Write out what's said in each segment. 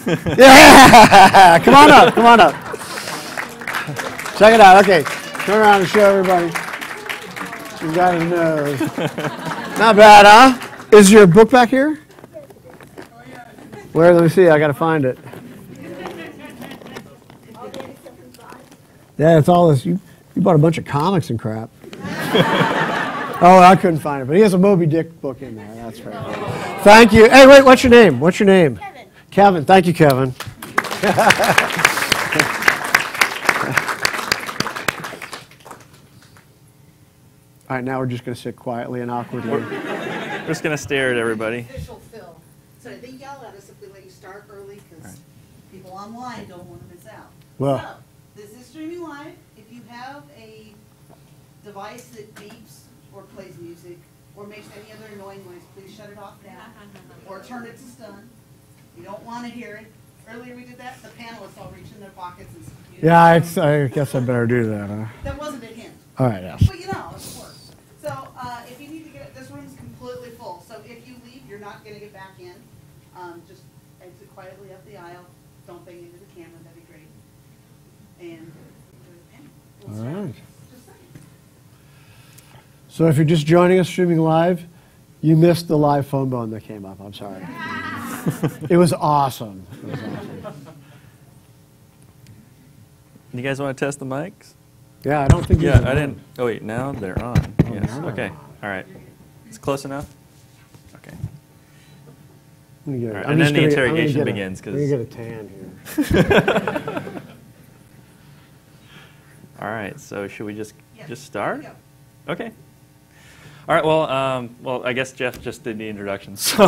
Yeah! Come on up, come on up. Check it out. Okay, turn around and show everybody. You got his nose. Not bad, huh? Is your book back here? Where? Let me see. I got to find it. Yeah, it's all this. You bought a bunch of comics and crap. Oh, I couldn't find it, but he has a Moby Dick book in there. That's right. Thank you. Hey, wait. What's your name? What's your name? Kevin. Kevin. Thank you, Kevin. All right, now we're just going to sit quietly and awkwardly. We're just going to stare at everybody. Official fill. So they yell at us if we let you start early because people online don't want to miss out. Well, so, this is streaming live. If you have a device that beeps or plays music or makes any other annoying noise, please shut it off now or turn it to stun. You don't want to hear it. Earlier we did that. The panelists all reach in their pockets and yeah, I guess I better do that, huh? That wasn't a hint. All right, yes. But you know, of course. So if you need to get, this room's completely full. So if you leave, you're not going to get back in. Just exit quietly up the aisle. Don't bang into the camera. That'd be great. And all right. So if you're just joining us streaming live, you missed the live phone bone that came up. I'm sorry. It was awesome. It was awesome. You guys want to test the mics? Yeah, I don't think. Yeah, I didn't. Oh wait, now they're on. Oh, Yes. now they're Okay. on. All right. It's close enough. Okay. All right, And then the interrogation begins I'm gonna get a tan here. All right. So should we just start? Go. Okay. All right. Well, I guess Jeff just did the introduction. So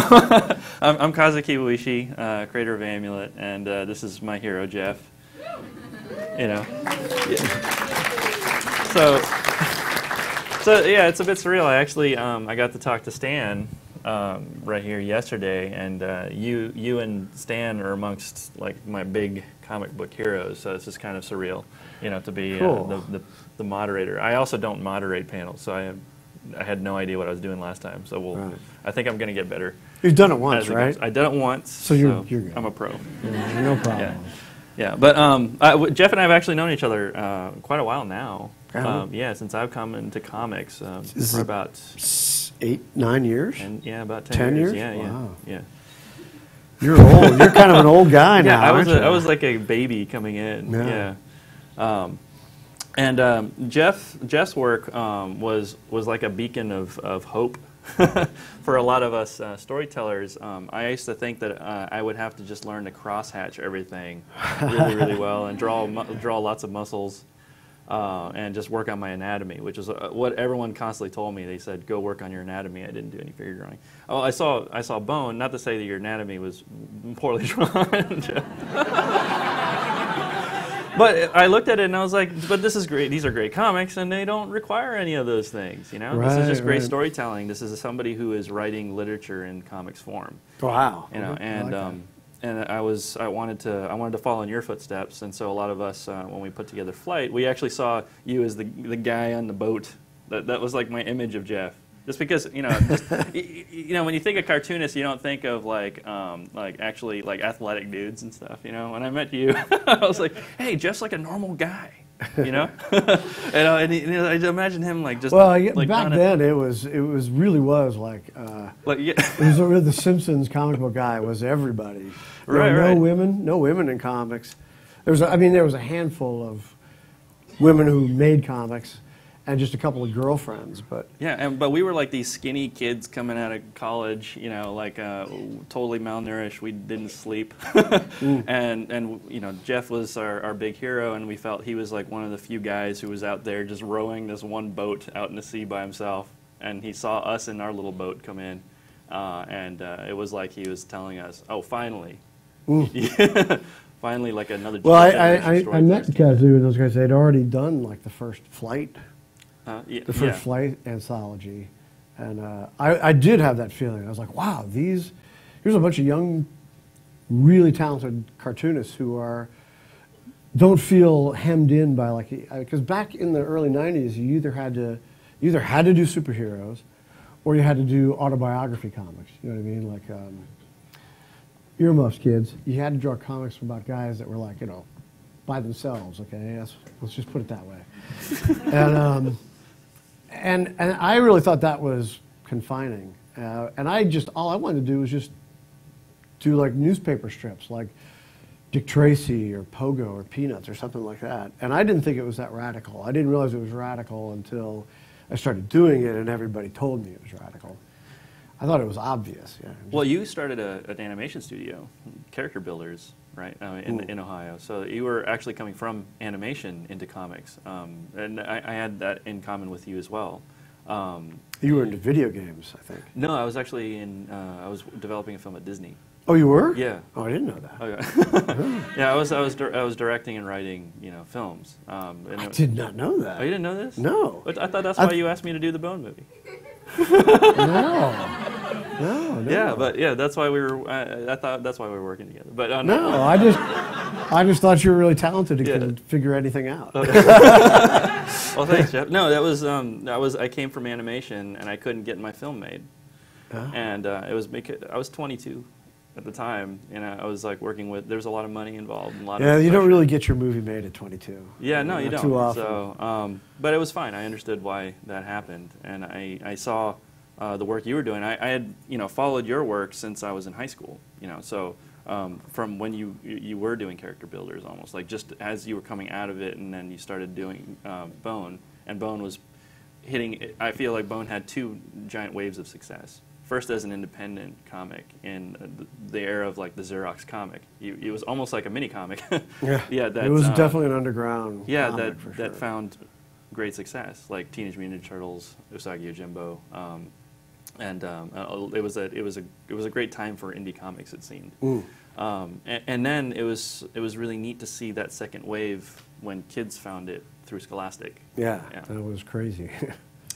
I'm Kazu Kibuishi, creator of Amulet, and this is my hero, Jeff. You know. So yeah, it's a bit surreal. I actually I got to talk to Stan right here yesterday, and you and Stan are amongst like my big comic book heroes. So it's just kind of surreal, you know, to be cool. The moderator. I also don't moderate panels, so I had no idea what I was doing last time. So Right. I think I'm going to get better. You've done it once, right? I did it once. So you're good. I'm a pro. Yeah, no problem. Yeah. Yeah, but Jeff and I have actually known each other quite a while now. Yeah, since I've come into comics for about 8, 9 years. About 10 years. Yeah, wow. yeah. You're old. You're kind of an old guy now. I was like a baby coming in. Yeah. Jeff's work was like a beacon of hope for a lot of us storytellers. I used to think that I would have to just learn to crosshatch everything really, really well and draw lots of muscles and just work on my anatomy, which is what everyone constantly told me. They said, "Go work on your anatomy." I didn't do any figure drawing. Oh, I saw bone. Not to say that your anatomy was poorly drawn. But I looked at it and I was like, but this is great. These are great comics, and they don't require any of those things. You know, right, this is just great right. storytelling. This is somebody who is writing literature in comics form. Wow. You know, and I wanted to follow in your footsteps, and so a lot of us when we put together Flight, we actually saw you as the guy on the boat. That was like my image of Jeff. Just because, you know, when you think of cartoonists, you don't think of like actually like athletic dudes and stuff. You know, when I met you, I was like, hey, Jeff's like a normal guy. You know, and I imagine him like just. Well, like back then it really was like. It was really the Simpsons comic book guy was everybody. There were no women in comics. There was a handful of women who made comics. And just a couple of girlfriends, but but we were like these skinny kids coming out of college, you know, like totally malnourished. We didn't sleep, and you know, Jeff was our big hero, and we felt he was like one of the few guys who was out there just rowing this one boat out in the sea by himself, and he saw us in our little boat come in, and it was like he was telling us, "Oh, finally." Finally, like another. Well, I met Kazu and those guys. They'd already done like the first Flight. The first Flight anthology, and I did have that feeling. I was like, wow, here's a bunch of young, really talented cartoonists who don't feel hemmed in by because back in the early '90s, you either had to do superheroes, or you had to do autobiography comics. You know what I mean? Like earmuffs, kids. You had to draw comics about guys that were like, you know, by themselves. Okay, let's just put it that way. and I really thought that was confining. And all I wanted to do was just do like newspaper strips, like Dick Tracy or Pogo or Peanuts or something like that. And I didn't think it was that radical. I didn't realize it was radical until I started doing it and everybody told me it was radical. I thought it was obvious. Yeah. Well, you started an animation studio, Character Builders, right, in Ohio. So you were actually coming from animation into comics. And I had that in common with you as well. You were into video games, I think. No, I was actually I was developing a film at Disney. Oh, you were? Yeah. Oh, I didn't know that. Oh, yeah. Yeah, I was directing and writing, you know, films. I did not know that. Oh, you didn't know this? No. But I thought that's why you asked me to do the Bone movie. No. Yeah, but yeah, that's why we were. I thought that's why we were working together. But no, I just thought you were really talented and could figure anything out. Well, thanks, Jeff. No, that was I came from animation and I couldn't get my film made, and I was 22 at the time, and I was like working with. There's a lot of money involved. And a lot of you don't really get your movie made at 22. Yeah, no, you don't. Too often. So, but it was fine. I understood why that happened, and I saw the work you were doing. I had followed your work since I was in high school. So from when you were doing Character Builders, almost like just as you were coming out of it, and then you started doing Bone, and Bone was hitting. I feel like Bone had two giant waves of success. First, as an independent comic in the era of like the Xerox comic, it was almost like a mini comic. Yeah, that, it was definitely an underground. Yeah, comic that found great success, like Teenage Mutant Ninja Turtles, Usagi Yojimbo, and it was a great time for indie comics, it seemed. And then it was really neat to see that second wave when kids found it through Scholastic. Yeah. That was crazy.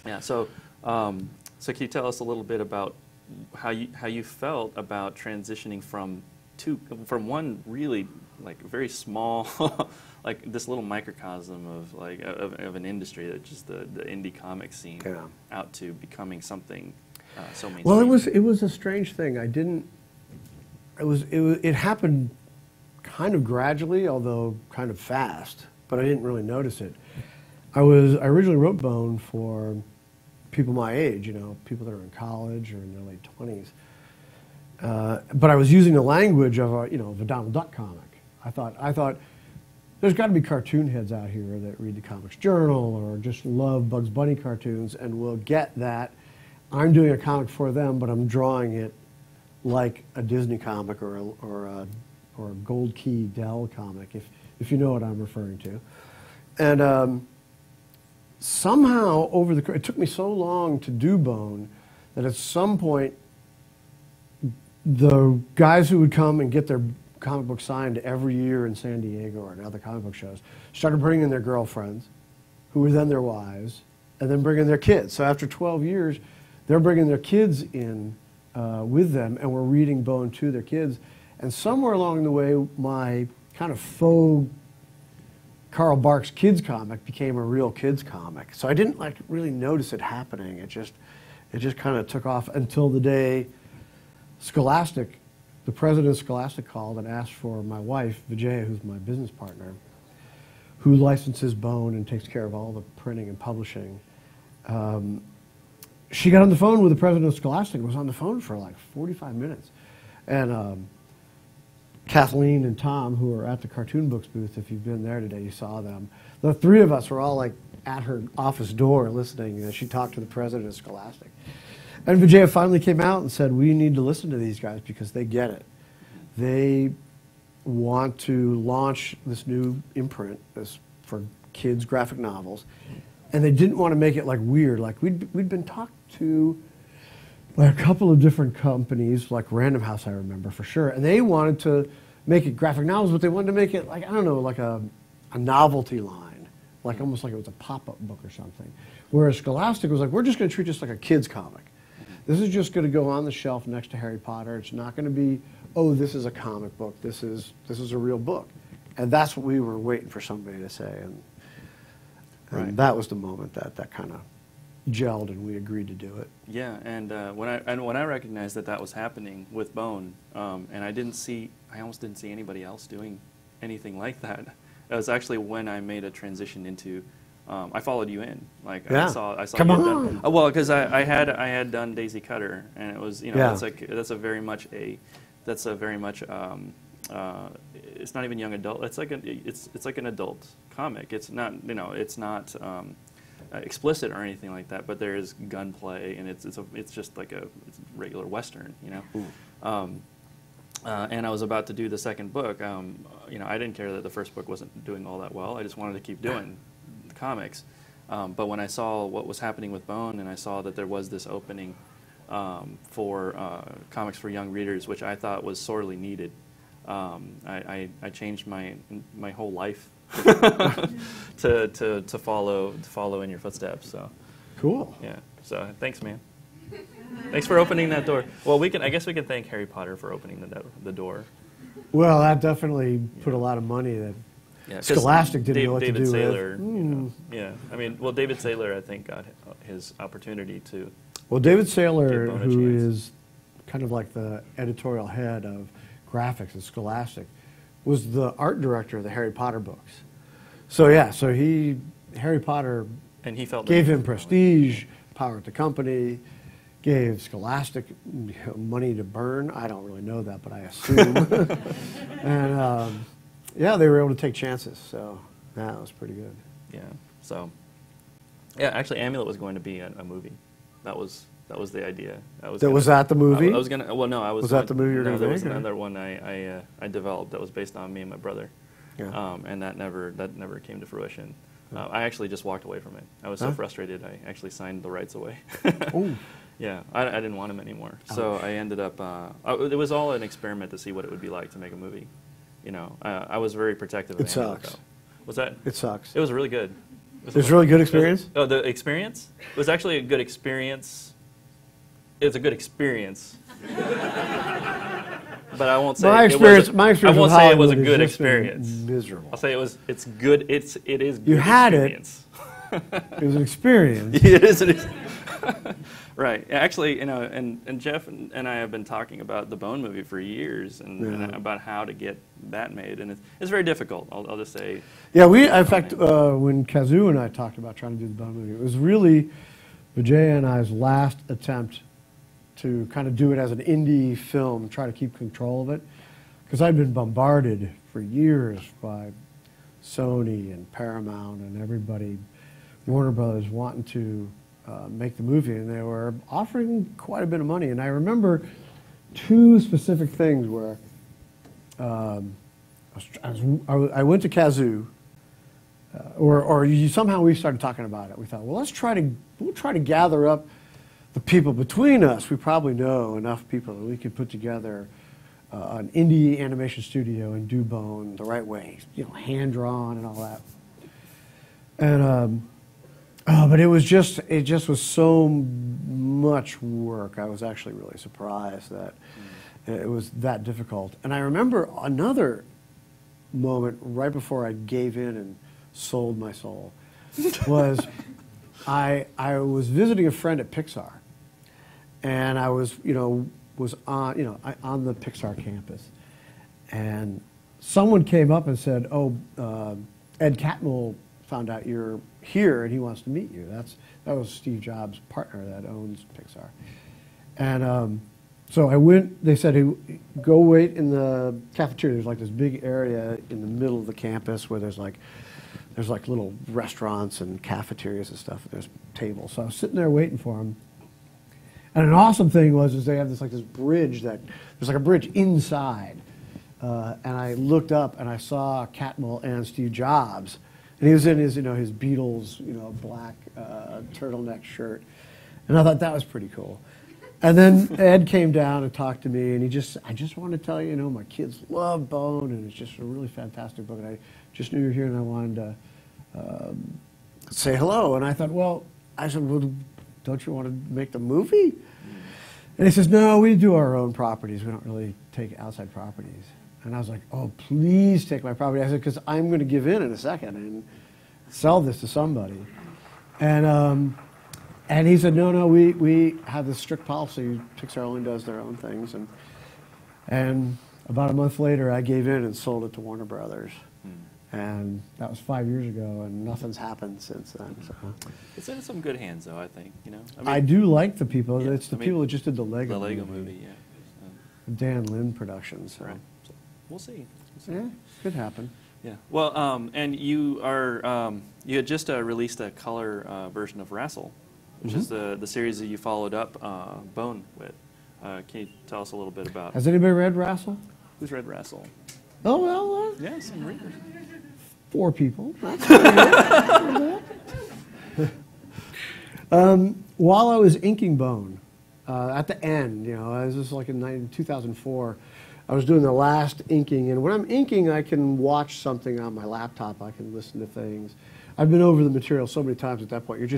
Yeah. So can you tell us a little bit about how you felt about transitioning from one really like very small like this little microcosm of an industry that just the indie comic scene out to becoming something so mainstream? Well, it was a strange thing. It happened kind of gradually, although kind of fast, but I didn't really notice it. I originally wrote Bone for people my age, people that are in college or in their late 20s. But I was using the language of a Donald Duck comic. I thought there's got to be cartoon heads out here that read the Comics Journal or just love Bugs Bunny cartoons and will get that I'm doing a comic for them, but I'm drawing it like a Disney comic or a Gold Key Dell comic, if you know what I'm referring to. And somehow it took me so long to do Bone that at some point the guys who would come and get their comic book signed every year in San Diego or at other comic book shows started bringing their girlfriends, who were then their wives, and then bringing their kids. So after 12 years, they're bringing their kids in with them, and we're reading Bone to their kids. And somewhere along the way, my kind of faux Carl Barks kids comic became a real kids comic. So I didn't really notice it happening. It just kind of took off until the day Scholastic, the president of Scholastic, called and asked for my wife, Vijaya, who's my business partner, who licenses Bone and takes care of all the printing and publishing. She got on the phone with the president of Scholastic and was on the phone for like 45 minutes. And Kathleen and Tom, who were at the Cartoon Books booth, if you've been there today, you saw them. The three of us were all like at her office door listening as she talked to the president of Scholastic. And Vijaya finally came out and said, we need to listen to these guys because they get it. They want to launch this new imprint for kids' graphic novels. And they didn't want to make it like weird. Like we'd been talked to by a couple of different companies, like Random House, I remember for sure. And they wanted to make it graphic novels, but they wanted to make it like, I don't know, like a novelty line, like almost like it was a pop-up book or something. Whereas Scholastic was like, we're just going to treat this like a kid's comic. This is just going to go on the shelf next to Harry Potter. It's not going to be, oh, this is a comic book. This is a real book. And that's what we were waiting for somebody to say. And that was the moment that kind of gelled and we agreed to do it. Yeah, and when I recognized that was happening with Bone, and I almost didn't see anybody else doing anything like that. It was actually when I made a transition into. I followed you in. Like yeah. I saw Come you on. done. Oh, well, because I had done Daisy Cutter, and it was Yeah. that's a very much it's not even young adult. It's like an adult comic. It's not explicit or anything like that. But there is gunplay, and it's just like it's a regular Western, And I was about to do the second book. I didn't care that the first book wasn't doing all that well. I just wanted to keep doing the comics. But when I saw what was happening with Bone, and I saw that there was this opening for comics for young readers, which I thought was sorely needed, I changed my whole life to follow in your footsteps. So cool. Yeah. So thanks, man. Thanks for opening that door. Well, I guess we can thank Harry Potter for opening the door. Well, that definitely put a lot of money that Scholastic didn't know what David to do Saylor, with. Yeah. I mean, well, David Saylor, I think, got his opportunity to. Well, David Saylor, who is kind of like the editorial head of graphics at Scholastic, was the art director of the Harry Potter books. So yeah, Harry Potter and he felt gave him prestige, power at the company, gave Scholastic money to burn. I don't really know that, but I assume. And yeah, they were able to take chances. So that was pretty good. Yeah. So yeah, actually, Amulet was going to be a movie. That was the idea. Was that the movie? I was gonna. Well, no, I was. Was that the movie you were going to make? There was another one I developed that was based on me and my brother. Yeah. And that never came to fruition. I actually just walked away from it. I was so frustrated. I actually signed the rights away. Oh. Yeah, I didn't want him anymore. So I ended up. It was all an experiment to see what it would be like to make a movie. I was very protective of Amulet, sucks. though. Was that? It sucks. It was really good. It was a really good experience? The experience? It was actually a good experience. It's a good experience. But I won't say my experience I won't say it was a good has just been experience. Miserable. I'll say it's good. It is good. You had experience. it was an experience. It is. Right. Actually, and Jeff and I have been talking about the Bone movie for years, and about how to get that made, and it's very difficult. I'll just say. Yeah, in fact, when Kazu and I talked about trying to do the Bone movie, it was really Vijay and I's last attempt to kind of do it as an indie film, try to keep control of it, because I'd been bombarded for years by Sony and Paramount and everybody, Warner Brothers, wanting to make the movie, and they were offering quite a bit of money. And I remember two specific things where I went to Kazu, somehow we started talking about it. We thought, well, we'll try to gather up the people between us. We probably know enough people that we could put together an indie animation studio and do Bone the right way, hand drawn and all that. And but it just was so much work. I was actually really surprised that it was that difficult. And I remember another moment right before I gave in and sold my soul was I was visiting a friend at Pixar, and I was on the Pixar campus, and someone came up and said, "Oh, Ed Catmull found out you're here and he wants to meet you." That was Steve Jobs' partner that owns Pixar. And so I went, they said, hey, go wait in the cafeteria. There's like this big area in the middle of the campus where there's like little restaurants and cafeterias and stuff, and there's tables. So I was sitting there waiting for him. And an awesome thing is they have this bridge there's like a bridge inside. And I looked up and I saw Catmull and Steve Jobs. And he was in his Beatles, black turtleneck shirt. And I thought that was pretty cool. And then Ed came down and talked to me, and I just wanted to tell you, my kids love Bone, and it's just a really fantastic book. And I just knew you were here, and I wanted to say hello. And I thought, well, don't you want to make the movie? And he says, no, we do our own properties. We don't really take outside properties. And I was like, oh, please take my property. I said, because I'm going to give in a second and sell this to somebody. And And he said, no, we have this strict policy. Pixar only does their own things. And about a month later, I gave in and sold it to Warner Brothers. And that was 5 years ago, and nothing's happened since then. So. It's in some good hands, though, I think. You know, I mean, I do like the people. Yeah, it's the people that just did the Lego movie, yeah. Dan Lin Productions. So. Right. So we'll see. Yeah, could happen. Yeah. Well, and you are you had just released a color version of RASL, which is the series that you followed up Bone with. Can you tell us a little bit about? Has anybody read RASL? Who's read RASL? Oh well. Yeah, some readers. 4 people. While I was inking Bone, at the end, you know, this was like in 2004, I was doing the last inking, and when I'm inking, I can watch something on my laptop. I can listen to things. I've been over the material so many times at that point. You're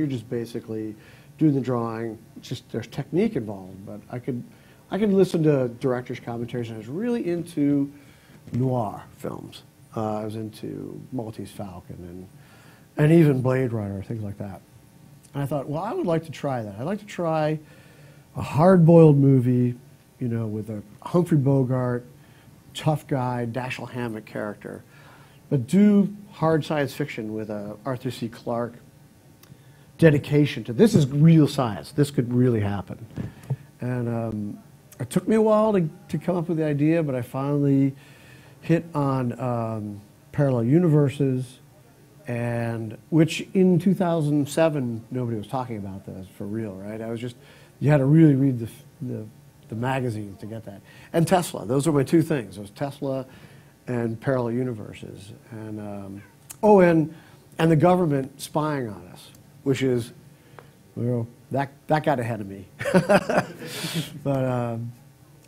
just basically doing the drawing. It's just there's technique involved, but I could listen to director's commentaries, and I was really into noir films. I was into Maltese Falcon and even Blade Runner, things like that. And I thought, well, I would like to try that. I'd like to try a hard-boiled movie, you know, with a Humphrey Bogart, tough guy, Dashiell Hammett character, but do hard science fiction with a Arthur C. Clarke dedication to this is real science. This could really happen. And it took me a while to come up with the idea, but I finally hit on parallel universes, and which in 2007 nobody was talking about this for real, right? You had to really read the magazines to get that. And Tesla, those are my 2 things. It was Tesla and parallel universes, and and the government spying on us, which is, well, that got ahead of me.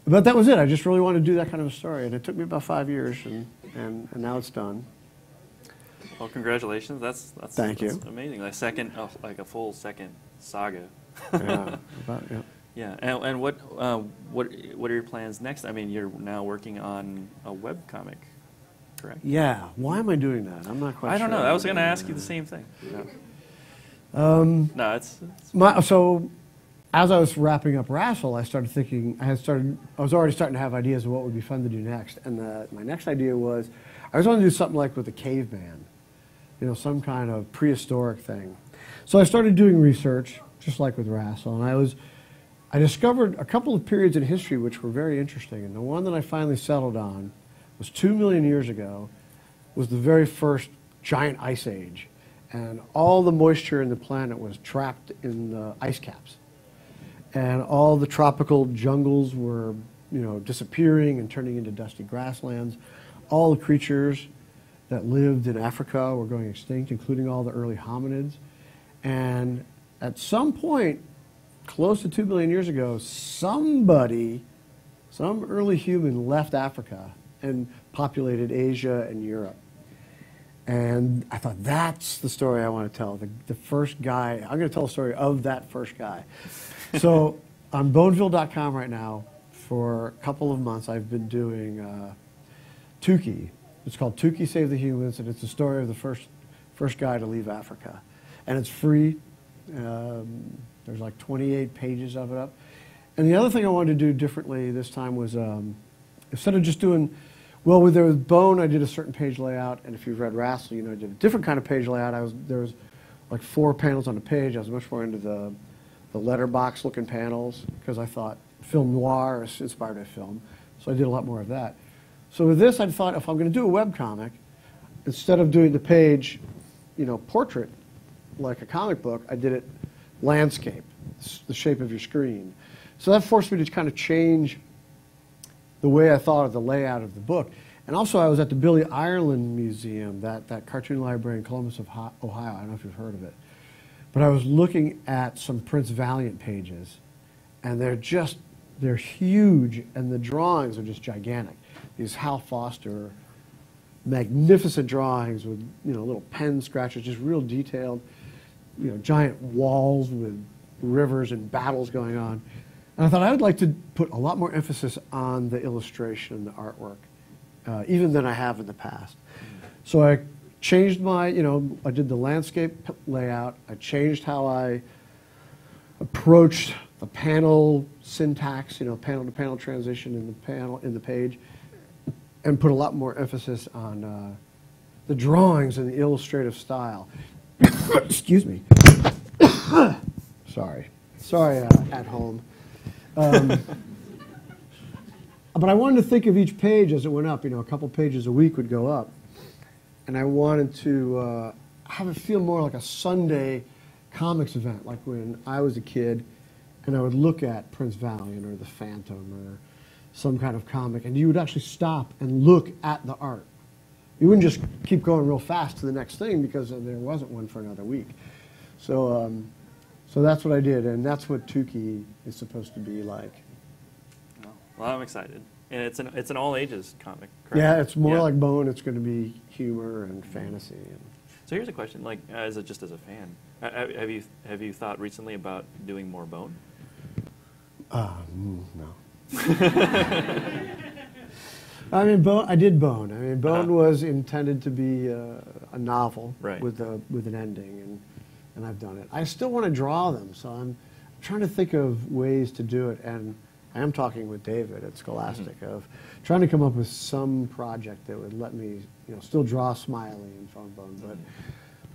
But that was it. I just really wanted to do that kind of a story, and it took me about 5 years, and now it's done. Well, congratulations. That's Thank you. Amazing. Like a full second saga. Yeah. Yeah. And what are your plans next? I mean, you're now working on a webcomic, correct? Yeah. Why am I doing that? I'm not quite sure. I don't know. I was going to ask you the same thing. Yeah. No, it's so as I was wrapping up RASL, I started thinking, I was already starting to have ideas of what would be fun to do next. And my next idea was, I was going to do something like with a caveman, you know, some kind of prehistoric thing. So I started doing research, just like with RASL, and I discovered a couple of periods in history which were very interesting. And the one that I finally settled on was 2 million years ago, was the very first giant ice age. And all the moisture in the planet was trapped in the ice caps. And all the tropical jungles were, you know, disappearing and turning into dusty grasslands. All the creatures that lived in Africa were going extinct, including all the early hominids. And at some point, close to 2 billion years ago, some early human left Africa and populated Asia and Europe. And I thought, that's the story I want to tell. The first guy, I'm going to tell a story of that first guy. So on Boneville.com right now, for a couple of months, I've been doing Tuki. It's called Tuki Save the Humans, and it's the story of the first guy to leave Africa. And it's free. There's like 28 pages of it up. And the other thing I wanted to do differently this time was, instead of just doing, well, with Bone, I did a certain page layout, and if you've read RASL, you know, I did a different kind of page layout. There was like 4 panels on a page. I was much more into the letterbox-looking panels, because I thought film noir is inspired by film, so I did a lot more of that. So with this, I thought, if I'm going to do a webcomic, instead of doing the page, you know, portrait, like a comic book, I did it landscape, the shape of your screen. So that forced me to kind of change the way I thought of the layout of the book. And also, I was at the Billy Ireland Museum, that cartoon library in Columbus, Ohio. I don't know if you've heard of it. But I was looking at some Prince Valiant pages, and they're huge, and the drawings are just gigantic. These Hal Foster, magnificent drawings with, you know, little pen scratches, just real detailed, you know, giant walls with rivers and battles going on. And I thought I would like to put a lot more emphasis on the illustration, the artwork, even than I have in the past. So I changed my, you know, I did the landscape layout. I changed how I approached the panel syntax, panel to panel transition in the page, and put a lot more emphasis on the drawings and the illustrative style. Excuse me. Sorry at home. But I wanted to think of each page as it went up. A couple pages a week would go up, and I wanted to have it feel more like a Sunday comics event, like when I was a kid, and I would look at Prince Valiant or The Phantom or some kind of comic, and you would actually stop and look at the art. You wouldn't just keep going real fast to the next thing because there wasn't one for another week. So that's what I did, and that's what Tuki is supposed to be like. Well, I'm excited, and it's an all ages comic. Correct? Yeah, it's more like Bone. It's going to be humor and fantasy. So here's a question: like, just as a fan, have you thought recently about doing more Bone? No. I mean, Bone. I did Bone. I mean, Bone was intended to be a novel with an ending, and I've done it. I still want to draw them, so I'm trying to think of ways to do it. And I am talking with David at Scholastic of trying to come up with some project that would let me, still draw Smiley and Phone Bone, but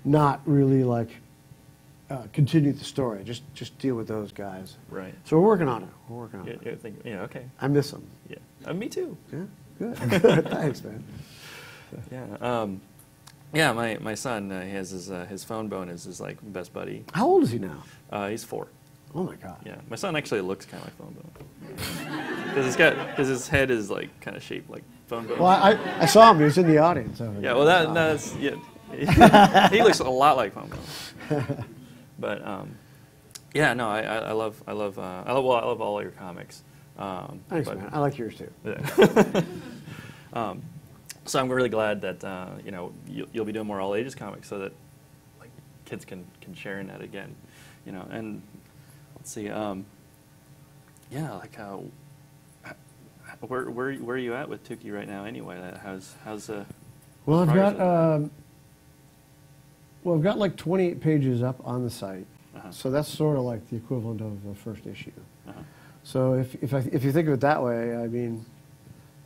not really like continue the story. Just deal with those guys. Right. So we're working on it. Okay. I miss them. Yeah. Me too. Yeah. Good. Thanks, man. Yeah. My son, he has his Phone Bone is his like best buddy. How old is he now? He's 4. Oh my God. Yeah, my son actually looks kind of like Phone Bone because his head is like kind of shaped like Phone Bone. Well, I saw him. He was in the audience. Yeah, well that's he looks a lot like Phone Bone. But yeah, no, I love all your comics. Thanks, man. I like yours too. Yeah. So I'm really glad that you'll be doing more all ages comics so that like kids can share in that again, and. Let's see. Where are you at with Tuki right now? Anyway, how's well, I've got like 28 pages up on the site, so that's sort of like the equivalent of the first issue. So if you think of it that way, I mean,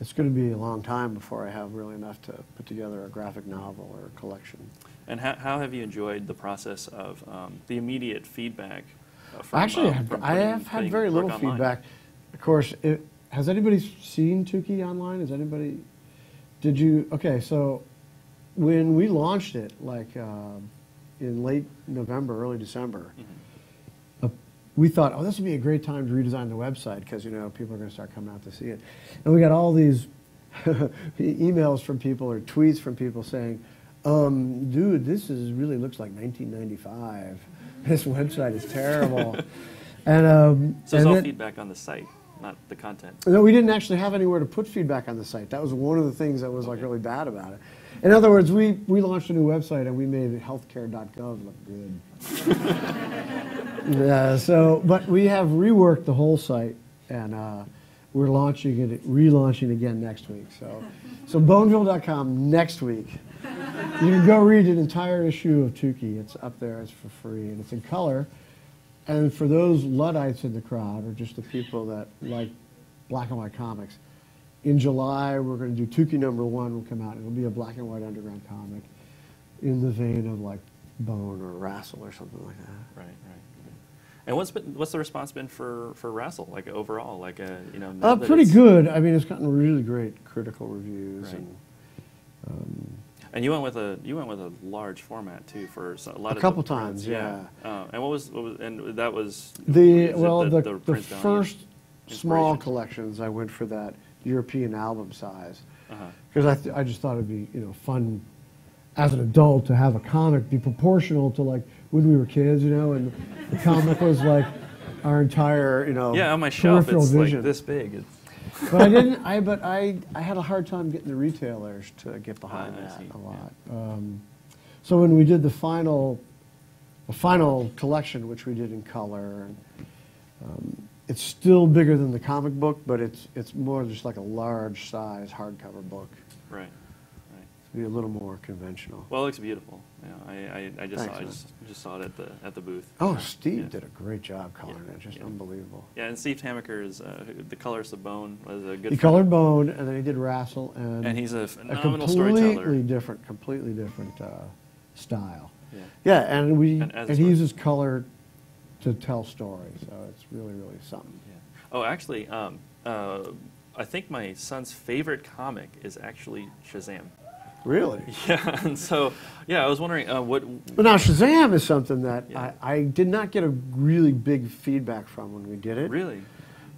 it's going to be a long time before I have really enough to put together a graphic novel or a collection. And how have you enjoyed the process of the immediate feedback? Actually, I have had very little feedback. Of course, has anybody seen Tuki online? Has anybody? Did you? Okay, so when we launched it, like in late November, early December, we thought, oh, this would be a great time to redesign the website because people are going to start coming out to see it, and we got all these emails from people or tweets from people saying, dude, this really looks like 1995. This website is terrible. And so it's all feedback on the site, not the content. No, we didn't actually have anywhere to put feedback on the site. That was one of the things that was like really bad about it. In other words, we launched a new website and we made healthcare.gov look good. But we have reworked the whole site, and we're relaunching again next week. So Boneville.com next week. You can go read an entire issue of Tuki. It's up there. It's for free, and it's in color. And for those Luddites in the crowd, or just the people that like black and white comics, in July we're going to do Tuki #1 will come out. It'll be a black and white underground comic in the vein of like Bone or RASL or something like that. Right. And what's the response been for RASL, like overall, like pretty good. I mean, it's gotten really great critical reviews. Right. And you went with a large format too for a lot of a couple times, yeah. And what was and that was the first small collections. I went for that European album size because I just thought it'd be fun as an adult to have a comic be proportional to like when we were kids, and the comic was like our entire on my shelf it's vision. Like this big. But I didn't. I had a hard time getting the retailers to get behind that a lot. Yeah. So when we did the final collection, which we did in color, it's still bigger than the comic book, but it's more just like a large size hardcover book. Right. to be a little more conventional. Well, it looks beautiful. I just Thanks, saw just saw it at the booth. Oh, Steve did a great job coloring it. Just yeah. Unbelievable. Yeah, and Steve Hamaker is the colorist of Bone was a good. He colored Bone, and then he did RASL, and he's a phenomenal storyteller. Completely different style. Yeah. Yeah, and he uses color to tell stories, so it's really something. Yeah. Oh, actually, I think my son's favorite comic is actually Shazam. Really? Yeah, and so, I was wondering what... Well, now, Shazam is something that Yeah. I did not get a really big feedback from when we did it. Really?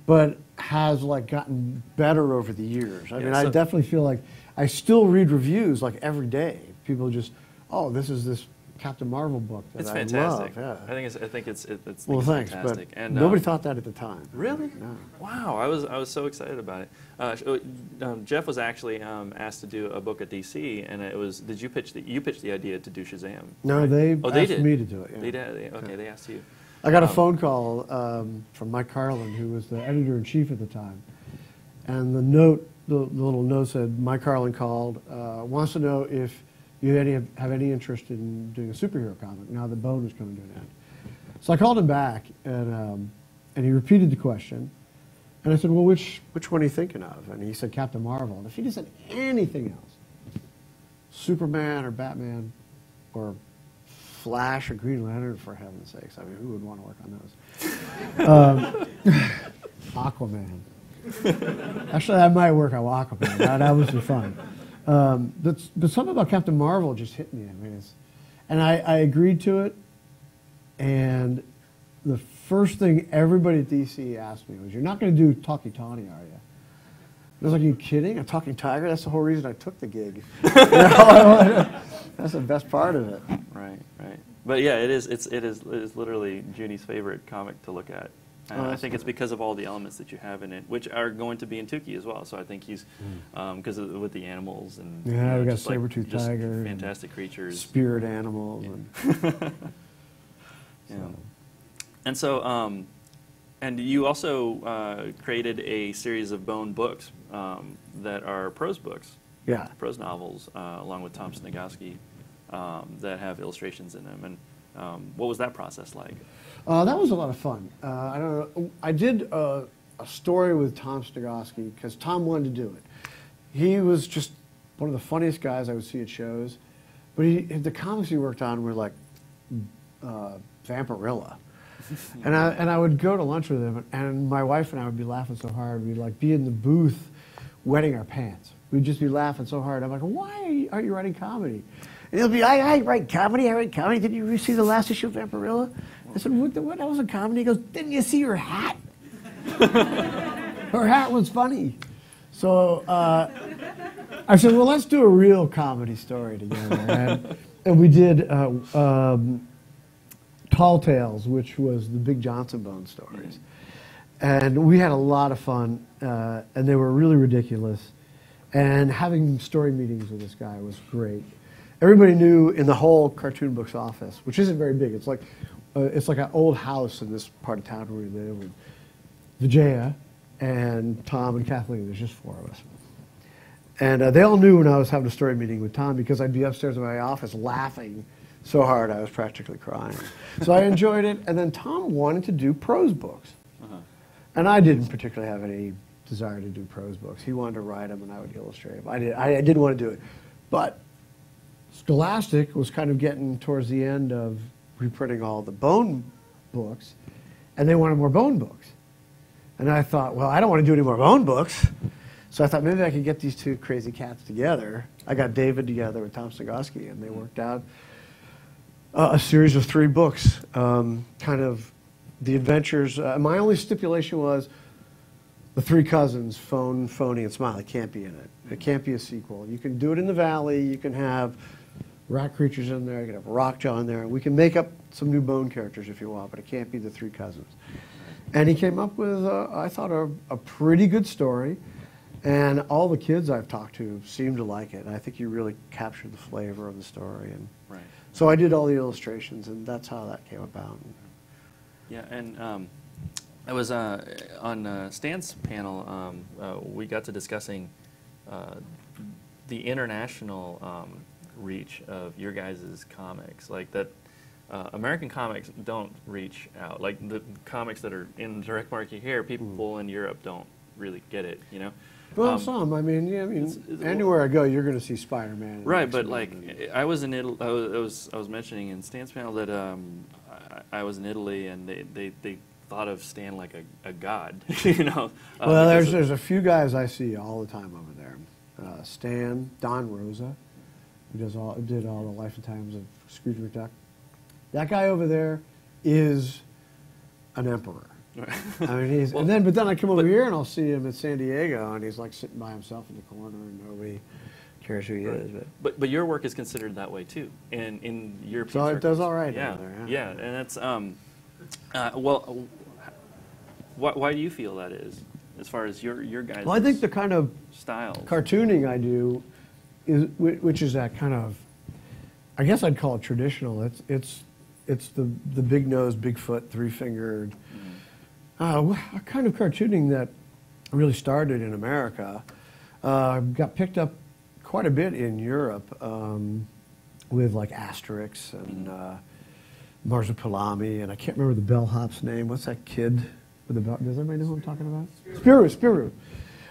But has, like, gotten better over the years. I Yeah, mean, so I definitely feel like I still read reviews, like, every day. People just, oh, this is this Captain Marvel book that It's I fantastic. love. Yeah. I think it's Well, thanks, fantastic. but And nobody thought that at the time. Really? No. Wow, I was so excited about it. Jeff was actually asked to do a book at DC, and it was. Did you pitch the idea to do Shazam? No, right? they they asked did. me to do it. Yeah. They did. Okay, they asked you. I got a phone call from Mike Carlin, who was the editor-in-chief at the time. And the little note said, Mike Carlin called, wants to know if you have any interest in doing a superhero comic now that Bone is coming to an end. So I called him back, and he repeated the question. And I said, well, which one are you thinking of? And he said Captain Marvel. And if he'd have said anything else, Superman or Batman or Flash or Green Lantern, for heaven's sakes. I mean, who would want to work on those? Aquaman. Actually, that might work on Aquaman. That would be fun. But something about Captain Marvel just hit me. I mean, and I agreed to it. And the first thing everybody at DC asked me was, "You're not going to do Talkie Tawny, are you?" I was like, "Are you kidding? A talking tiger? That's the whole reason I took the gig." That's the best part of it. Right. But yeah, it is literally Junie's favorite comic to look at. And I think it's because of all the elements that you have in it, which are going to be in Tuki as well. So I think he's because with the animals and we got just saber-toothed tiger, fantastic creatures, spirit animals, and so and you also created a series of Bone books that are prose books, prose novels, along with Tom Snagowski, that have illustrations in them. And what was that process like? That was a lot of fun. I don't know. I did a story with Tom Snagowski because Tom wanted to do it. He was just one of the funniest guys I would see at shows. But the comics he worked on were like Vampirilla. And I would go to lunch with him, and my wife and I would be laughing so hard. We'd like be in the booth wetting our pants. We'd just be laughing so hard. I'm like, why aren't you writing comedy? And he'll be, I write comedy. Did you see the last issue of Vampirilla? I said, what? That was a comedy? He goes, didn't you see her hat? Her hat was funny. So I said, well, let's do a real comedy story together. And we did Tall Tales, which was the Big Johnson Bone stories. And we had a lot of fun, and they were really ridiculous. And having story meetings with this guy was great. Everybody knew in the whole Cartoon Books office, which isn't very big. It's like an old house in this part of town where we live. With Vijaya and Tom and Kathleen. There's just four of us. And they all knew when I was having a story meeting with Tom because I'd be upstairs in my office laughing so hard I was practically crying. So I enjoyed it. And then Tom wanted to do prose books. And I didn't particularly have any desire to do prose books. He wanted to write them and I would illustrate them. I didn't want to do it. But Scholastic was kind of getting towards the end of reprinting all the Bone books, and they wanted more Bone books. And I thought, well, I don't want to do any more Bone books. So I thought maybe I could get these two crazy cats together. I got David together with Tom Snagowski, and they worked out a series of 3 books, kind of the adventures. My only stipulation was the 3 cousins, Phone, Phony, and Smiley, can't be in it. It can't be a sequel. You can do it in the Valley. You can have rat creatures in there. You can have Rockjaw in there. We can make up some new Bone characters if you want, but it can't be the 3 cousins. And he came up with, I thought, a pretty good story. And all the kids I've talked to seem to like it. And I think you really captured the flavor of the story. And so I did all the illustrations, and that's how that came about. Yeah, and I was on Stan's panel. We got to discussing the international reach of your guys' comics, like that. American comics don't reach out. Like the comics that are in direct market here, people in Europe don't really get it, you know? Well, some. I mean, yeah. I mean, anywhere I go, you're going to see Spider-Man. Right, but like, I was in Italy. I was mentioning in Stan's panel that I was in Italy, and they thought of Stan like a god, you know? Well, there's a few guys I see all the time over there. Stan, Don Rosa, who did all the Life and Times of Scrooge McDuck. That guy over there is an emperor. I mean, but then I come over here and I'll see him at San Diego, and he's like sitting by himself in the corner, and nobody cares who he is. But your work is considered that way too, in European so circles. it does all right. Yeah, over there, yeah, and that's well. Why do you feel that is, as far as your guys'? Well, I think the kind of style cartooning I do is, which is that kind of, I guess I'd call it traditional. It's the big nose, big foot, three-fingered, a kind of cartooning that really started in America. Got picked up quite a bit in Europe with like Asterix and Marsupilami, and I can't remember the bellhop's name. What's that kid with the bell? Does everybody know who I'm talking about? Spirou.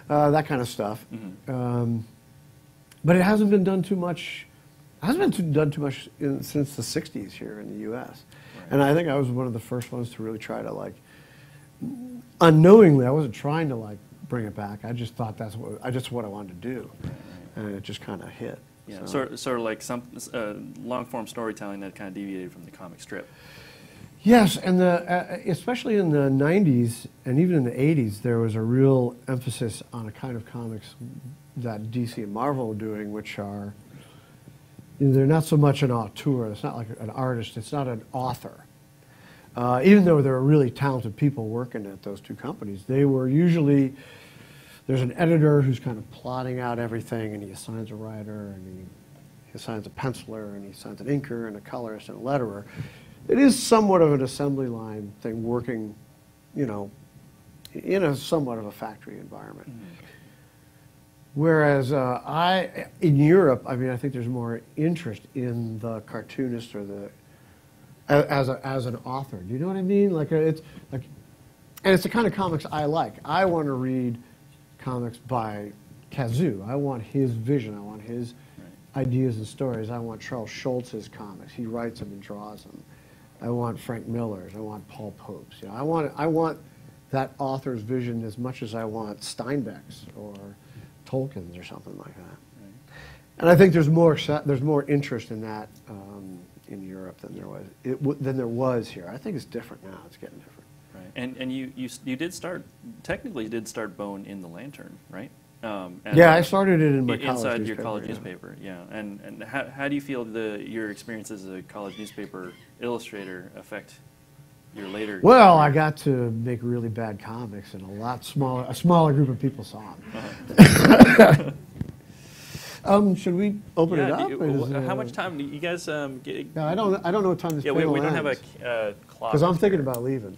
That kind of stuff. But it hasn't been done too much. Hasn't been done too much since the 60s here in the U.S. Right. And I think I was one of the first ones to really try to, like, unknowingly, I wasn't trying to, like, bring it back. I just thought that's what I wanted to do. And it just kind of hit. Yeah, sort of like some long-form storytelling that kind of deviated from the comic strip. Yes, and especially in the 90s and even in the 80s, there was a real emphasis on a kind of comics that DC and Marvel were doing, which are, they're not so much an auteur. It's not like an artist. It's not an author. Even though there are really talented people working at those two companies, they were usually, there's an editor who's kind of plotting out everything, and he assigns a writer, and he assigns a penciler, and he assigns an inker, and a colorist, and a letterer. It is somewhat of an assembly line thing, working, you know, in a somewhat of a factory environment. Whereas in Europe, I mean, I think there's more interest in the cartoonist or as an author. Do you know what I mean? Like it's like, and it's the kind of comics I like. I want to read comics by Kazu. I want his vision. I want his ideas and stories. I want Charles Schultz's comics. He writes them and draws them. I want Frank Miller's. I want Paul Pope's. You know, I want that author's vision as much as I want Steinbeck's or Tolkien's or something like that. Right. And I think there's more interest in that in Europe than there was here. I think it's different now. It's getting different. Right. And you did start, technically you did start Bone in the Lantern, right? Yeah, I started it in my college inside newspaper, your college newspaper. Yeah. And how do you feel your experience as a college newspaper illustrator affect your later? Well, I got to make really bad comics, and a smaller group of people saw them. Should we open it up? How much time do you guys get? No, I don't know what time this panel we don't ends. have a clock. Because I'm thinking about leaving.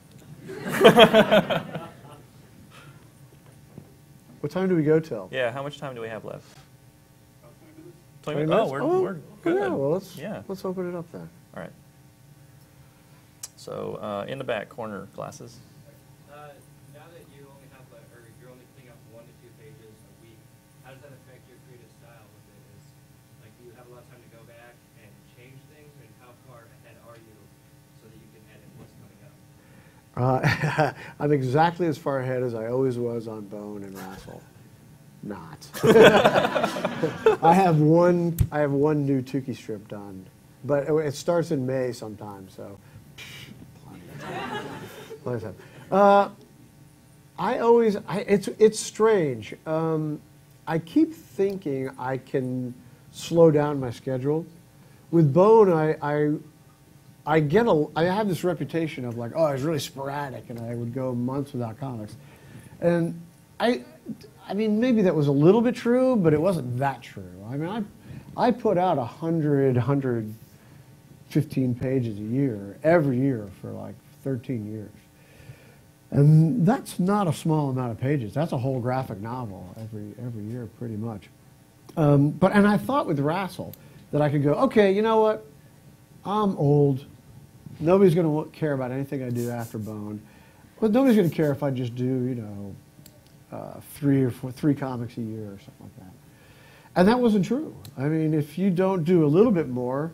What time do we go till? Yeah, how much time do we have left? 20 minutes? Oh, we're good. Yeah, well, let's open it up then. All right. So, in the back corner, glasses. Now that you only have, or you're only putting up 1 to 2 pages a week, how does that affect your creative style with it? Like, do you have a lot of time to go back and change things, and how far ahead are you so that you can edit what's coming up? I'm exactly as far ahead as I always was on Bone and RASL. Not. I have one new Tuki strip done, but it starts in May sometime, so. It's strange. I keep thinking I can slow down my schedule. With Bone, I have this reputation of like, oh, I was really sporadic, and I would go months without comics. And I mean, maybe that was a little bit true, but it wasn't that true. I mean, I put out 115 pages a year, every year for like 13 years. And that's not a small amount of pages. That's a whole graphic novel every year, pretty much. And I thought with RASL that I could go, okay, you know what? I'm old. Nobody's going to care about anything I do after Bone. But nobody's going to care if I just do, you know, 3 comics a year or something like that. And that wasn't true. I mean, if you don't do a little bit more,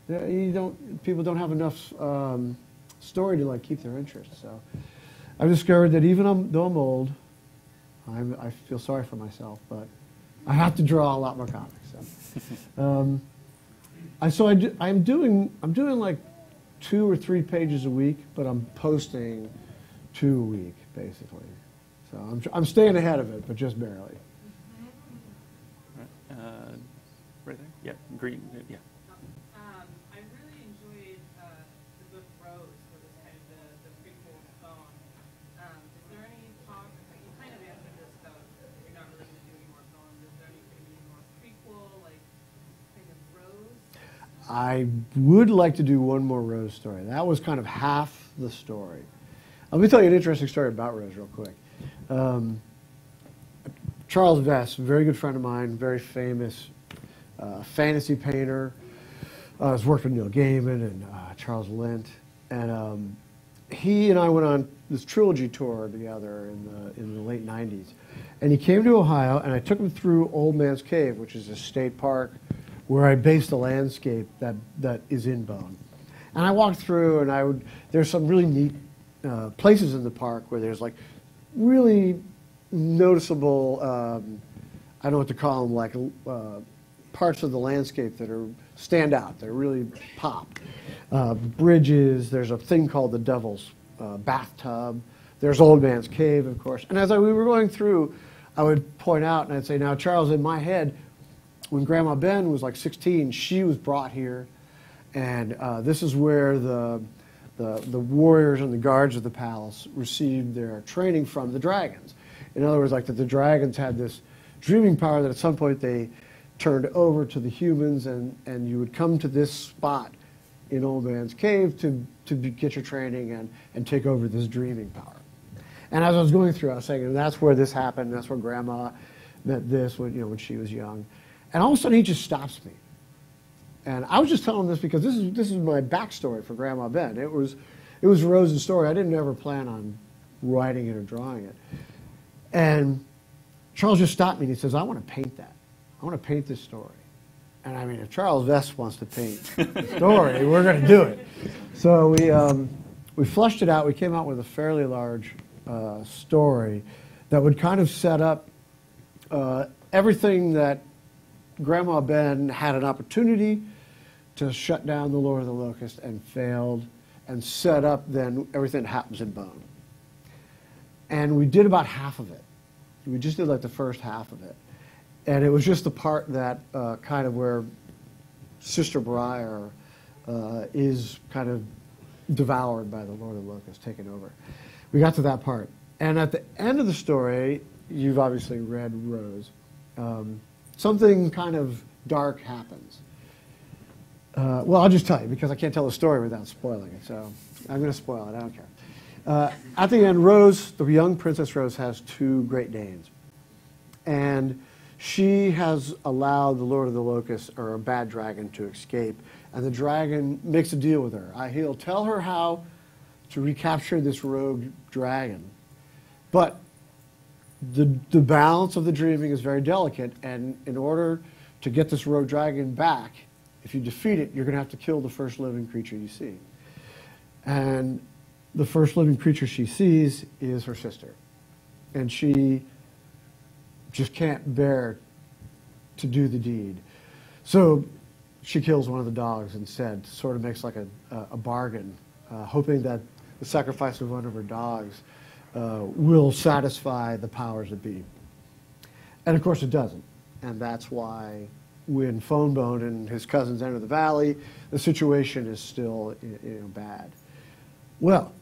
people don't have enough story to like keep their interest. So I've discovered that even though I'm old, I feel sorry for myself, but I have to draw a lot more comics. So, I'm doing like 2 or 3 pages a week, but I'm posting 2 a week basically. So I'm staying ahead of it, but just barely. Right there. Yeah, green. Yeah. I really enjoyed the book Rose, which was kind of the prequel to Bone. Is there any talk? You kind of answered this about you're not really going to do any more Bones. Is there any going to be any more prequel, like kind of Rose? I would like to do one more Rose story. That was kind of half the story. Let me tell you an interesting story about Rose real quick. Charles Vess, a very good friend of mine, very famous fantasy painter. Has worked with Neil Gaiman and Charles Lint. And he and I went on this trilogy tour together in the late 90s. And he came to Ohio, and I took him through Old Man's Cave, which is a state park where I based the landscape that is in Bone. And I walked through, and there's some really neat places in the park where there's like really noticeable, I don't know what to call them, like parts of the landscape that stand out, that really pop. Bridges, there's a thing called the Devil's Bathtub, there's Old Man's Cave, of course. And as we were going through, I would point out and I'd say, now Charles, in my head, when Grandma Ben was like 16, she was brought here, and this is where the warriors and the guards of the palace received their training from the dragons. In other words, like that the dragons had this dreaming power that at some point they turned over to the humans, and you would come to this spot in Old Man's Cave to get your training and take over this dreaming power. And as I was going through, I was saying, that's where this happened, that's where Grandma met this when she was young. And all of a sudden he just stops me. And I was just telling this because this is my backstory for Grandma Ben. It was Rose's story. I didn't ever plan on writing it or drawing it. And Charles just stopped me and he says, I want to paint that. I want to paint this story. And I mean, if Charles Vess wants to paint the story, we're going to do it. So we fleshed it out. We came out with a fairly large story that would kind of set up everything that Grandma Ben had an opportunity to shut down the Lord of the Locusts and failed, and set up then everything that happens in Bone. And we did about half of it. We just did like the first half of it. And it was just the part that kind of where Sister Briar is kind of devoured by the Lord of the Locusts, taken over. We got to that part. And at the end of the story, you've obviously read Rose, something kind of dark happens. Well, I'll just tell you, because I can't tell the story without spoiling it, so I'm going to spoil it, I don't care. At the end, Rose, the young Princess Rose, has 2 Great Danes. And she has allowed the Lord of the Locusts, or a bad dragon, to escape. And the dragon makes a deal with her. He'll tell her how to recapture this rogue dragon. But the balance of the dreaming is very delicate, and in order to get this rogue dragon back, if you defeat it, you're going to have to kill the first living creature you see. And the first living creature she sees is her sister. And she just can't bear to do the deed. So she kills one of the dogs instead, sort of makes like a bargain, hoping that the sacrifice of one of her dogs will satisfy the powers that be. And of course it doesn't. And that's why when Phonebone and his cousins enter the valley, the situation is still bad. Well,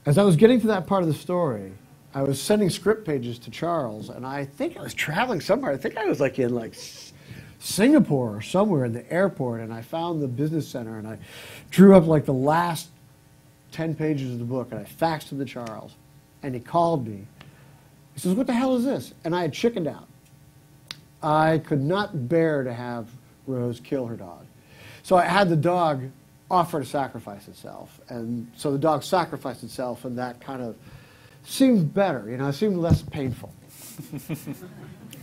as I was getting to that part of the story, I was sending script pages to Charles, and I think I was traveling somewhere. I think I was like in Singapore or somewhere in the airport, and I found the business center, and I drew up like the last 10 pages of the book, and I faxed them to Charles, and he called me. He says, "What the hell is this?" And I had chickened out. I could not bear to have Rose kill her dog. So I had the dog offer to sacrifice itself. And so the dog sacrificed itself, and that kind of seemed better, you know, it seemed less painful.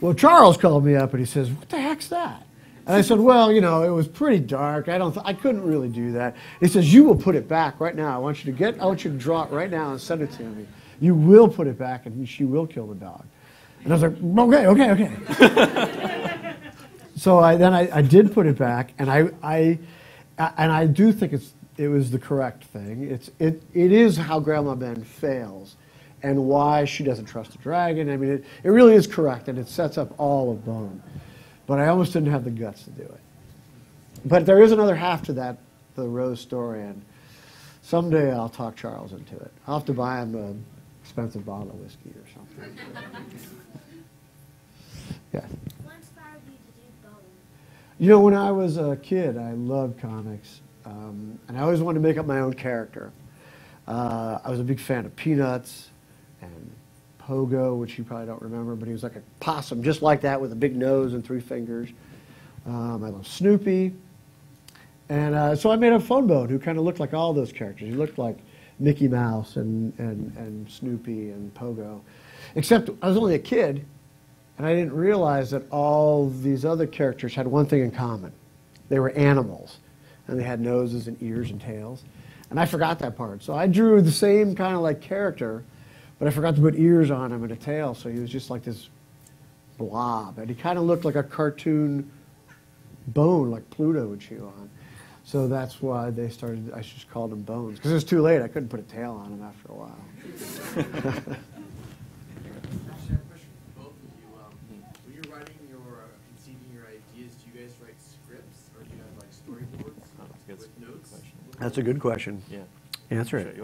Well, Charles called me up and he says, "What the heck's that?" And I said, "Well, you know, it was pretty dark. I couldn't really do that." He says, "You will put it back right now. I want you to draw it right now and send it to me. You will put it back and she will kill the dog." And I was like, okay. So I did put it back, and I do think it was the correct thing. It is how Grandma Ben fails, and why she doesn't trust the dragon. I mean, it really is correct, and it sets up all of Bone. But I almost didn't have the guts to do it. But there is another half to that, the Rose story, and someday I'll talk Charles into it. I'll have to buy him an expensive bottle of whiskey or something. Yeah. What inspired you to do Bone? You know, when I was a kid, I loved comics, and I always wanted to make up my own character. I was a big fan of Peanuts and Pogo, which you probably don't remember, but he was like a possum, just like that, with a big nose and 3 fingers. I love Snoopy. And so I made a Phone Bone who kind of looked like all those characters. He looked like Mickey Mouse and Snoopy and Pogo. Except I was only a kid, and I didn't realize that all these other characters had one thing in common. They were animals, and they had noses and ears and tails. And I forgot that part. So I drew the same kind of like character, but I forgot to put ears on him and a tail, so he was just like this blob. And he kind of looked like a cartoon bone, like Pluto would chew on. So that's why I just called him Bones. Because it was too late. I couldn't put a tail on him after a while. Actually, I have a question for both of you. When you're writing conceiving your ideas, do you guys write scripts, or do you have like storyboards with notes? That's a good question. Yeah. Answer it.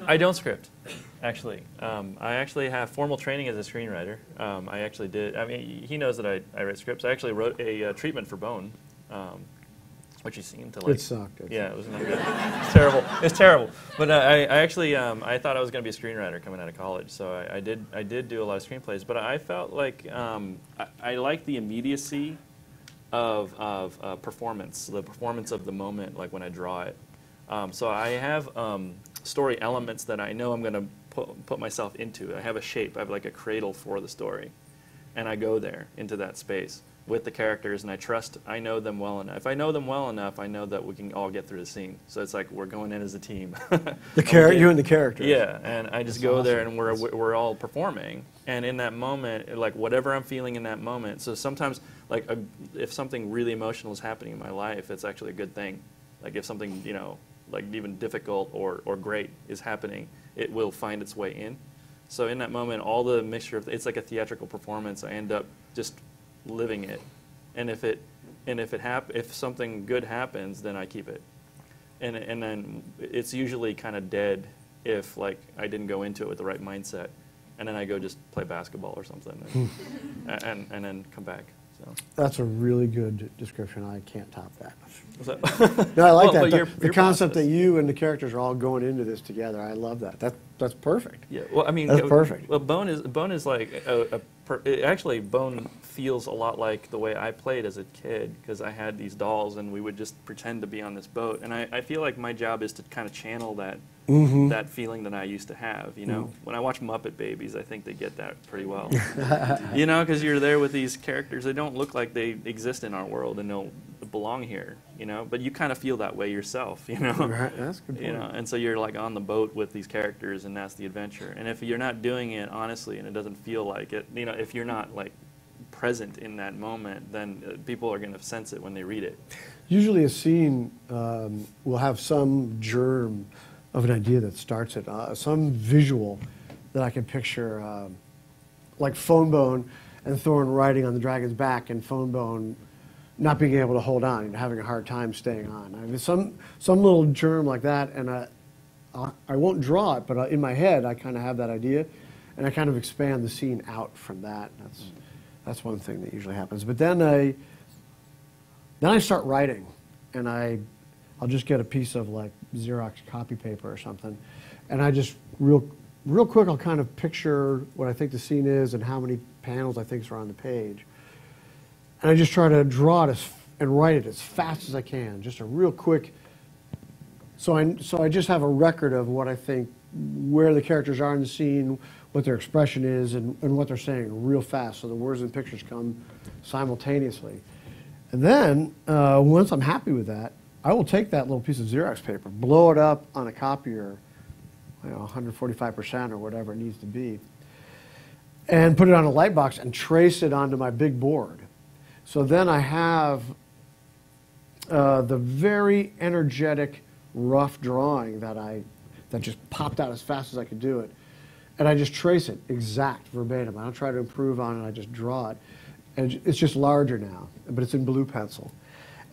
I don't script, actually. I actually have formal training as a screenwriter. I actually did. I mean, he knows that I write scripts. I actually wrote a treatment for Bone, which he seemed to like. It sucked. Yeah, it was not good. It's terrible. It's terrible. But I actually I thought I was going to be a screenwriter coming out of college, so I did do a lot of screenplays. But I felt like I liked the immediacy of performance, the performance of the moment, like when I draw it. So I have story elements that I know I'm going to put myself into. I have a shape. I have like a cradle for the story. And I go there, into that space, with the characters, and I know them well enough. If I know them well enough, I know that we can all get through the scene. So it's like we're going in as a team. You and the characters. Yeah, and I just go there, and we're all performing. And in that moment, like whatever I'm feeling in that moment. So sometimes, like if something really emotional is happening in my life, it's actually a good thing. Like if something, you know, like even difficult or great is happening, it will find its way in. So in that moment, all the mixture of it's like a theatrical performance. I end up just living it, and if something good happens, then I keep it, and then it's usually kind of dead if like I didn't go into it with the right mindset, and then I go just play basketball or something, and then come back. So that's a really good description. I can't top that. What's that? No, I like that. Your The concept that you and the characters are all going into this together. I love that. That's perfect. Yeah. Well, I mean, that's perfect. Well, Bone is like actually Bone feels a lot like the way I played as a kid, because I had these dolls and we would just pretend to be on this boat, and I feel like my job is to kind of channel that that feeling that I used to have. You know, when I watch Muppet Babies, I think they get that pretty well. You know, because you're there with these characters. They don't look like they exist in our world and don't belong here. You know, but you kind of feel that way yourself. You know, right. That's a good point. You know, and so you're like on the boat with these characters, and that's the adventure. And if you're not doing it honestly, and it doesn't feel like it, you know, if you're not like present in that moment, then people are going to sense it when they read it. Usually a scene will have some germ of an idea that starts it, some visual that I can picture, like Phone Bone and Thorn riding on the dragon's back, and Phone Bone not being able to hold on and having a hard time staying on. I mean, some little germ like that, and I won't draw it, but in my head I kind of have that idea, and I kind of expand the scene out from that. That's one thing that usually happens. But then I start writing, and I'll just get a piece of like Xerox copy paper or something, and I just real real quick, I'll kind of picture what I think the scene is and how many panels I think are on the page. And I just try to draw it and write it as fast as I can, just a real quick. So I just have a record of what I think, where the characters are in the scene, what their expression is, and what they're saying real fast, so the words and pictures come simultaneously. And then, once I'm happy with that, I will take that little piece of Xerox paper, blow it up on a copier, 145% or whatever it needs to be, and put it on a light box and trace it onto my big board. So then I have the very energetic, rough drawing that just popped out as fast as I could do it. And I just trace it exact, verbatim. I don't try to improve on it, I just draw it. And it's just larger now, but it's in blue pencil.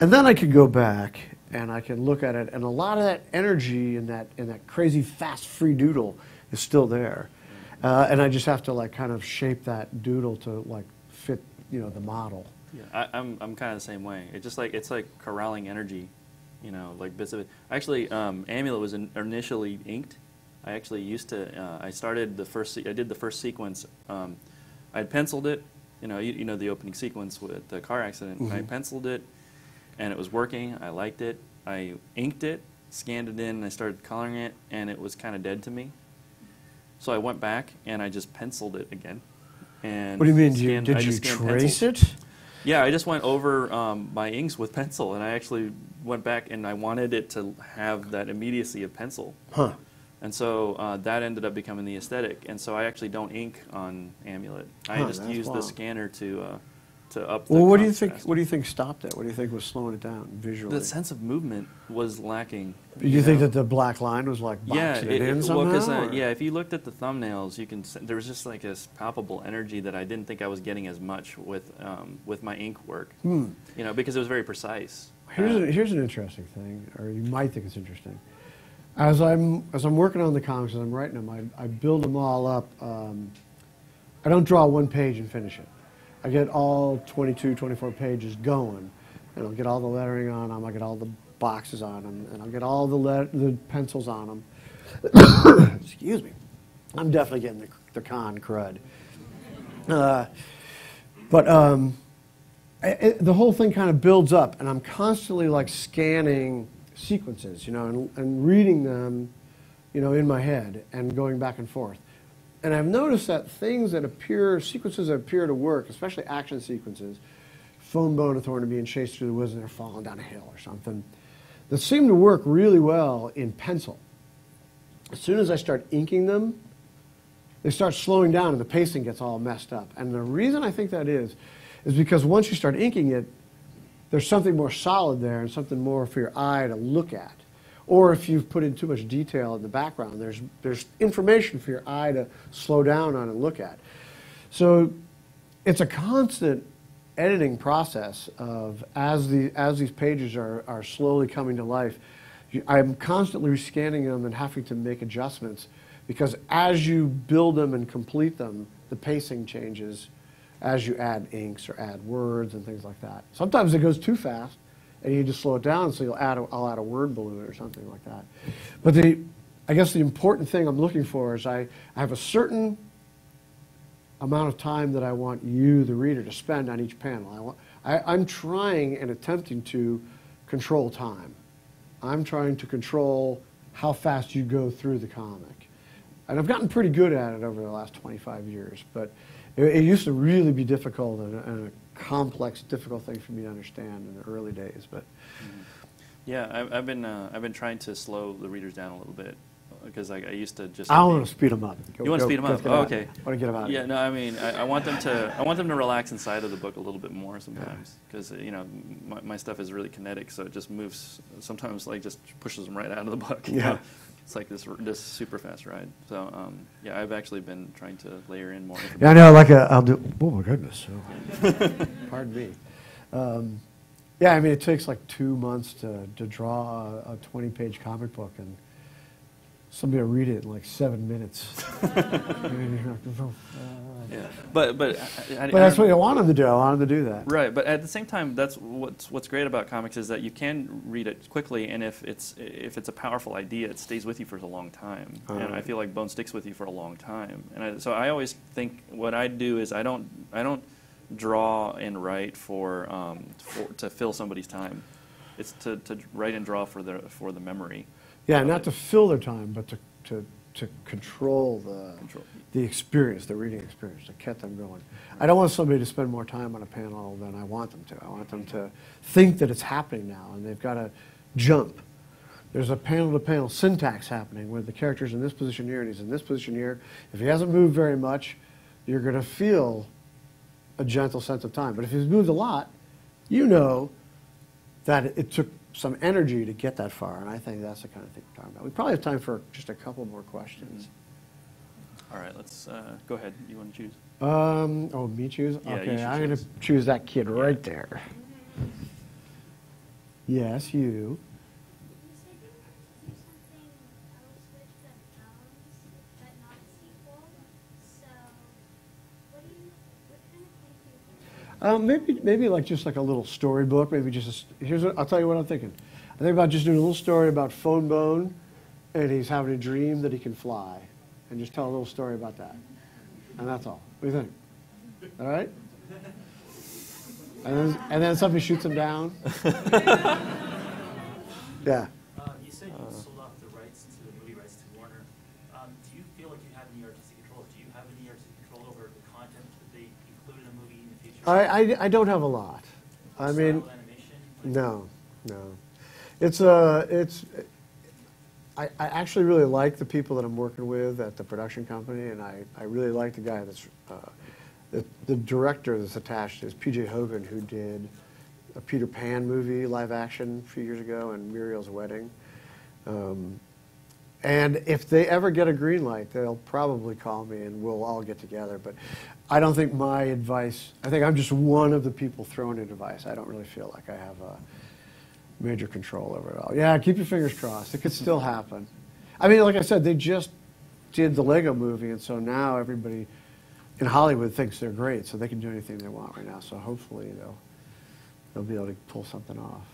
And then I can go back and I can look at it, and a lot of that energy in that crazy fast free doodle is still there. And I just have to like kind of shape that doodle to like fit, the model. Yeah, I'm kind of the same way. It's like corralling energy, like bits of it. Actually, Amulet was initially inked. I actually used to. I did the first sequence. I had penciled it. You know the opening sequence with the car accident. Mm-hmm. I penciled it, and it was working. I liked it. I inked it, scanned it in, and I started coloring it, and it was kind of dead to me. So I went back and I just penciled it again. And what do you mean? Did you trace it? Yeah, I just went over my inks with pencil, and I actually went back and I wanted it to have that immediacy of pencil. Huh. And so that ended up becoming the aesthetic. And so I actually don't ink on Amulet. I just use the scanner to up the what contrast. do you think stopped it? What do you think was slowing it down visually? The sense of movement was lacking. Do you think that the black line was like boxing it in somehow? Well, if you looked at the thumbnails, there was just like this palpable energy that I didn't think I was getting as much with my ink work. Because it was very precise. Here's an interesting thing, or you might think it's interesting. As I'm working on the comics, as I'm writing them, I build them all up. I don't draw one page and finish it. I get all 22, 24 pages going, and I'll get all the lettering on them, I'll get all the boxes on them, and I'll get all the pencils on them. Excuse me. I'm definitely getting the con crud. The whole thing kind of builds up, and I'm constantly like scanning sequences, and reading them, in my head and going back and forth. And I've noticed that sequences that appear to work, especially action sequences, Phone Bone and Thorn being chased through the woods and they're falling down a hill or something, that seem to work really well in pencil. As soon as I start inking them, they start slowing down and the pacing gets all messed up. And the reason I think that is because once you start inking it, there's something more solid there and something more for your eye to look at. Or if you've put in too much detail in the background, there's information for your eye to slow down on and look at. So it's a constant editing process of as these pages are slowly coming to life. I'm constantly scanning them and having to make adjustments because as you build them and complete them, the pacing changes as you add inks or add words and things like that. Sometimes it goes too fast, and you just slow it down, so I'll add a word balloon or something like that. But I guess the important thing I'm looking for is I have a certain amount of time that I want you, the reader, to spend on each panel. I'm trying and attempting to control time. I'm trying to control how fast you go through the comic. And I've gotten pretty good at it over the last 25 years, but it used to really be difficult and a complex, difficult thing for me to understand in the early days. But yeah, I've been trying to slow the readers down a little bit because I used to just. I want to speed them up. You want to speed them up? Oh, okay. I want to get them out. Yeah, no, I mean, I want them to relax inside of the book a little bit more sometimes because my stuff is really kinetic, so it just moves. Sometimes like just pushes them right out of the book. Yeah. It's like this super fast ride. So yeah, I've actually been trying to layer in more information. Yeah, I know. I'll do. Oh my goodness. Pardon me. Yeah, I mean, it takes like 2 months to draw a 20-page comic book, and somebody will read it in like 7 minutes. Yeah, but But that's what you want them to do. I want them to do that. Right, but at the same time, that's what's great about comics is that you can read it quickly, and if it's a powerful idea, it stays with you for a long time. And I feel like Bone sticks with you for a long time. And so I always think what I do is I don't draw and write to fill somebody's time. It's to write and draw for the memory. Yeah, not to fill their time, but to control the experience, the reading experience, to get them going. I don't want somebody to spend more time on a panel than I want them to. I want them to think that it's happening now, and they've got to jump. There's a panel-to-panel syntax happening where the character's in this position here and he's in this position here. If he hasn't moved very much, you're going to feel a gentle sense of time. But if he's moved a lot, you know that it took some energy to get that far, and I think that's the kind of thing we're talking about. We probably have time for just a couple more questions. All right, let's go ahead. You want to choose? Oh, me choose? Yeah, okay, I'm going to choose that kid right there. Yes, you. You said you wanted to do something else with the bones, but not a sequel. So, what kind of thing do you think? Maybe like just like a little storybook. Maybe just I'll tell you what I'm thinking. I think about just doing a little story about Phone Bone, and he's having a dream that he can fly, and just tell a little story about that, and that's all. What do you think? All right? And then somebody shoots him down. Yeah. You said you sold off the rights to the movie rights to Warner. Do you feel like you have any artistic control? Do you have any artistic control over the content that they include in the movie in the future? I don't have a lot. I mean, Style animation? no. I actually really like the people that I'm working with at the production company, and I really like the guy that's the director that's attached is P.J. Hogan, who did a Peter Pan movie live action a few years ago and Muriel's Wedding. And if they ever get a green light, they'll probably call me and we'll all get together. But I don't think my advice, I think I'm just one of the people throwing in advice. I don't really feel like I have major control over it all. Yeah, keep your fingers crossed. It could still happen. I mean, like I said, they just did the Lego movie, and so now everybody in Hollywood thinks they're great, so they can do anything they want right now. So hopefully they'll be able to pull something off.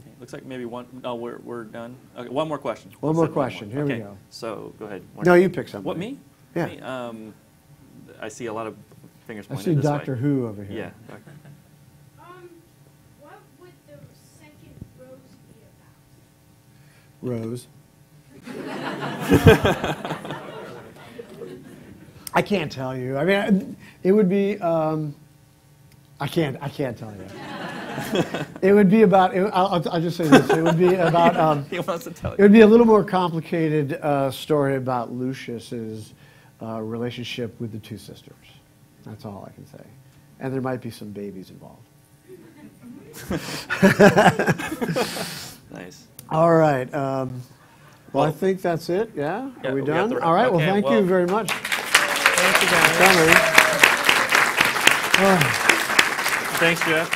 Okay, looks like maybe one. No, we're done. Okay, one more question. One more question. Here we go. So go ahead. No, you pick something. What, me? Yeah. Me? I see a lot of fingers I pointed see this Doctor way. Who over here. Yeah. Doctor. What would the second rose be about? Rose. I can't tell you. I mean, it would be. I can't tell you. It would be about. I'll just say this. It would be about. He wants to tell you. It would be a little more complicated story about Lucius's relationship with the two sisters. That's all I can say. And there might be some babies involved. Nice. All right. Well, I think that's it. Yeah? Yeah, Are we we got done? the- All right. Well, okay, thank you well- very much. Thanks, you guys. Coming. Thanks, Jeff.